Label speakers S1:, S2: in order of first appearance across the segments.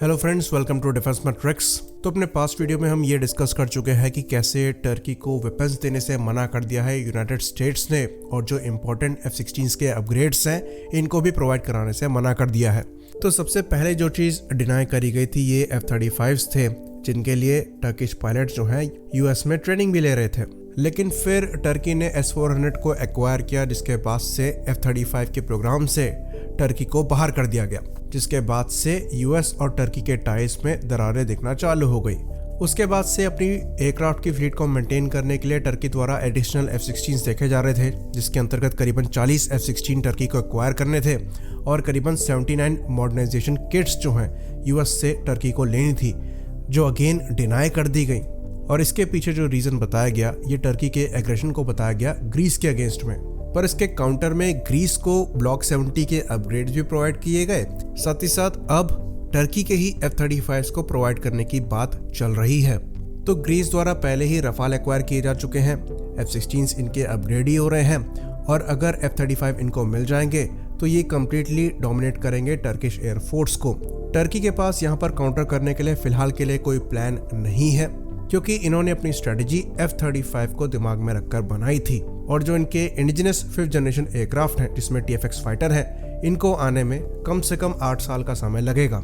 S1: Hello friends, welcome to defence matrix. तो अपने past video में हम ये डिस्कस कर चुके हैं कि कैसे टर्की को वेपन्स देने से मना कर दिया है यूनाइटेड स्टेट्स ने, और जो इम्पोर्टेंट F-16 के अपग्रेड्स हैं इनको भी प्रोवाइड कराने से मना कर दिया है। तो सबसे पहले जो चीज़ डिनाई करी गई थी ये F-35 थे, जिनके लिए टर्किश पायलट जो हैं यूएस में ट्रेनिंग भी ले रहे थे। लेकिन फिर टर्की ने S-400 को एक्वायर किया, जिसके बाद से F-35 के प्रोग्राम से टर्की को बाहर कर दिया गया, जिसके बाद से यूएस और टर्की के टाइज में दरारें दिखना चालू हो गई। उसके बाद से अपनी एयरक्राफ्ट की फ्लीट को मेंटेन करने के लिए टर्की द्वारा एडिशनल F-16 देखे जा रहे थे, जिसके अंतर्गत करीबन 40 F-16 टर्की को एक्वायर करने थे और करीबन 79 मॉडर्नाइजेशन किट्स जो हैं यूएस से टर्की को लेनी थी, जो अगेन डिनाई कर दी गई। और इसके पीछे जो रीज़न बताया गया ये टर्की के एग्रेशन को बताया गया ग्रीस के अगेंस्ट में। पर इसके काउंटर में ग्रीस को ब्लॉक 70 के अपग्रेड्स भी प्रोवाइड किए गए, साथ ही साथ अब टर्की के ही F-35 को प्रोवाइड करने की बात चल रही है। तो ग्रीस द्वारा पहले ही रफाल एक्वायर किए जा चुके हैं, F-16 इनके अपग्रेड ही हो रहे हैं, और अगर F-35 इनको मिल जाएंगे तो ये कम्प्लीटली डोमिनेट करेंगे टर्किश एयरफोर्स को। टर्की के पास यहाँ पर काउंटर करने के लिए फिलहाल के लिए कोई प्लान नहीं है, क्योंकि इन्होंने अपनी स्ट्रेटजी F-35 को दिमाग में रखकर बनाई थी, और जो इनके इंडिजिनस 5th जनरेशन एयरक्राफ्ट हैं जिसमें TFX फाइटर है, इनको आने में कम से कम 8 साल का समय लगेगा।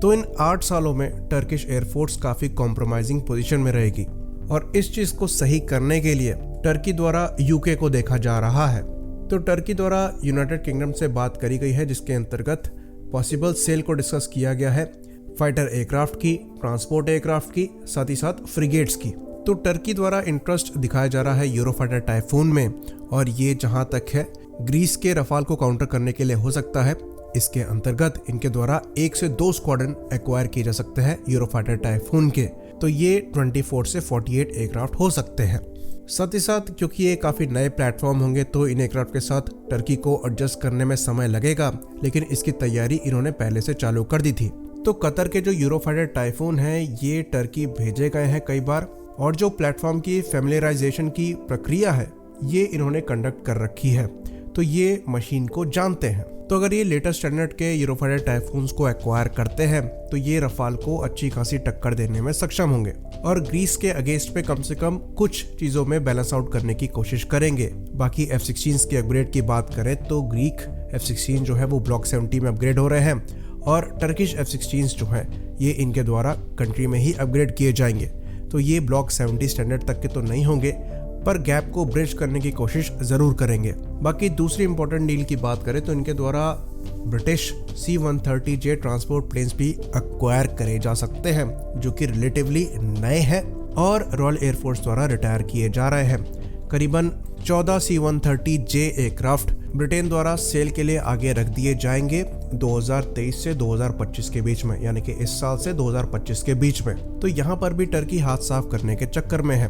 S1: तो इन 8 सालों में टर्किश एयरफोर्स काफ़ी कॉम्प्रोमाइजिंग पोजीशन में रहेगी, और इस चीज़ को सही करने के लिए टर्की द्वारा यूके को देखा जा रहा है। तो टर्की द्वारा यूनाइटेड किंगडम से बात करी गई है, जिसके अंतर्गत पॉसिबल सेल को डिस्कस किया गया है, फाइटर एयरक्राफ्ट की, ट्रांसपोर्ट एयरक्राफ्ट की, साथ ही साथ फ्रिगेट्स की। तो टर्की द्वारा इंटरेस्ट दिखाया जा रहा है यूरोफाइटर टाइफून में, और ये जहां तक है ग्रीस के रफाल को काउंटर करने के लिए हो सकता है। इसके अंतर्गत इनके द्वारा 1 से 2 स्क्वाड्रन एक्वायर किए जा सकते हैं यूरोफाइटर टाइफून के। तो ये 24 से 48 एयरक्राफ्ट हो सकते हैं। साथ ही साथ क्योंकि ये काफ़ी नए प्लेटफॉर्म होंगे तो इन एयरक्राफ्ट के साथ टर्की को एडजस्ट करने में समय लगेगा, लेकिन इसकी तैयारी इन्होंने पहले से चालू कर दी थी। तो कतर के जो यूरोफाइटर टाइफून है ये टर्की भेजे गए हैं कई बार, और जो प्लेटफॉर्म की फेमिलियराइजेशन की प्रक्रिया है ये इन्होंने कंडक्ट कर रखी है, तो ये मशीन को जानते हैं। तो अगर ये लेटेस्ट स्टैंडर्ड के यूरोफाइटर टाइफून्स को एक्वायर करते हैं तो ये रफाल को अच्छी खासी टक्कर देने में सक्षम होंगे, और ग्रीस के अगेंस्ट पे कम से कम कुछ चीज़ों में बैलेंस आउट करने की कोशिश करेंगे। बाकी F-16 के अपग्रेड की बात करें तो ग्रीक F-16 जो है वो ब्लॉक 70 में अपग्रेड हो रहे हैं, और टर्किश F-16 जो है ये इनके द्वारा कंट्री में ही अपग्रेड किए जाएंगे। तो ये ब्लॉक 70 स्टैंडर्ड तक के तो नहीं होंगे, पर गैप को ब्रिज करने की कोशिश ज़रूर करेंगे। बाकी दूसरी इंपॉर्टेंट डील की बात करें तो इनके द्वारा ब्रिटिश C-130J ट्रांसपोर्ट प्लेन्स भी एक्वायर करे जा सकते हैं, जो कि रिलेटिवली नए हैं और रॉयल एयरफोर्स द्वारा रिटायर किए जा रहे हैं। करीबन 14 C-130J एयरक्राफ्ट ब्रिटेन द्वारा सेल के लिए आगे रख दिए जाएंगे 2023 से 2025 के बीच में, यानी कि इस साल से 2025 के बीच में। तो यहाँ पर भी टर्की हाथ साफ करने के चक्कर में है।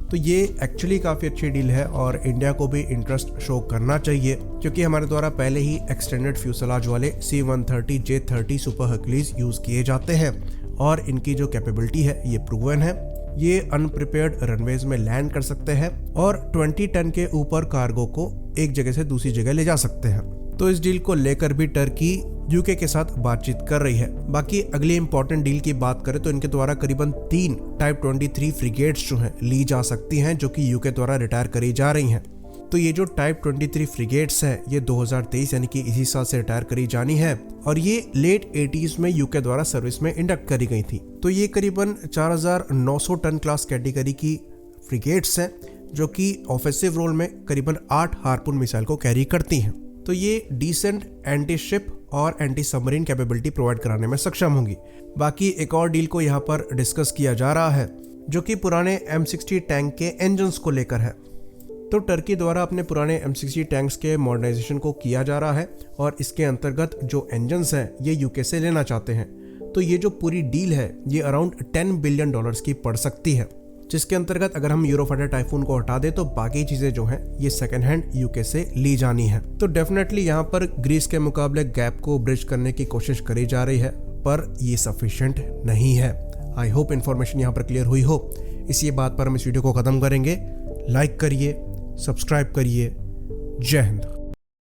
S1: तो ये एक्चुअली काफ़ी अच्छी डील है, और इंडिया को भी इंटरेस्ट शो करना चाहिए, क्योंकि हमारे द्वारा पहले ही एक्सटेंडेड फ्यूसलाज वाले C-130J-30 सुपर हर्कुलीज यूज़ किए जाते हैं, और इनकी जो कैपेबिलिटी है ये प्रूवन है। ये अनप्रिपेयर्ड रनवेज में लैंड कर सकते हैं और 20 टन के ऊपर कार्गो को एक जगह से दूसरी जगह ले जा सकते हैं। तो इस डील को लेकर भी टर्की यूके के साथ बातचीत कर रही है। बाकी अगली इंपॉर्टेंट डील की बात करें तो इनके द्वारा करीबन 3 टाइप 23 फ्रिगेट्स जो हैं ली जा सकती हैं, जो कि यूके द्वारा रिटायर करी जा रही हैं। तो ये जो टाइप 23 फ्रिगेट्स है ये 2023 यानी कि इसी साल से रिटायर करी जानी है, और ये लेट 80s में यूके द्वारा सर्विस में इंडक्ट करी गई थी। तो ये करीबन 4900 टन क्लास कैटेगरी की फ्रिगेट्स हैं, जो कि ऑफेंसिव रोल में करीबन 8 हार्पून मिसाइल को कैरी करती हैं। तो ये डिसेंट एंटी शिप और एंटी सबमरीन कैपेबिलिटी प्रोवाइड कराने में सक्षम होंगी। बाकी एक और डील को यहाँ पर डिस्कस किया जा रहा है, जो कि पुराने M60 टैंक के इंजन्स को लेकर है। तो टर्की द्वारा अपने पुराने M60 टैंक्स के मॉडर्नाइजेशन को किया जा रहा है, और इसके अंतर्गत जो इंजन्स हैं ये यूके से लेना चाहते हैं। तो ये जो पूरी डील है ये अराउंड $10 बिलियन की पड़ सकती है, जिसके अंतर्गत अगर हम यूरोफाइटर टाइफून को हटा दे तो बाकी चीज़ें जो हैं ये सेकेंड हैंड यूके से ली जानी है। तो डेफिनेटली यहाँ पर ग्रीस के मुकाबले गैप को ब्रिज करने की कोशिश करी जा रही है, पर ये सफिशिएंट नहीं है। आई होप इन्फॉर्मेशन यहाँ पर क्लियर हुई हो। इसी बात पर हम इस वीडियो को ख़त्म करेंगे। लाइक करिए, सब्सक्राइब करिए। जय हिंद।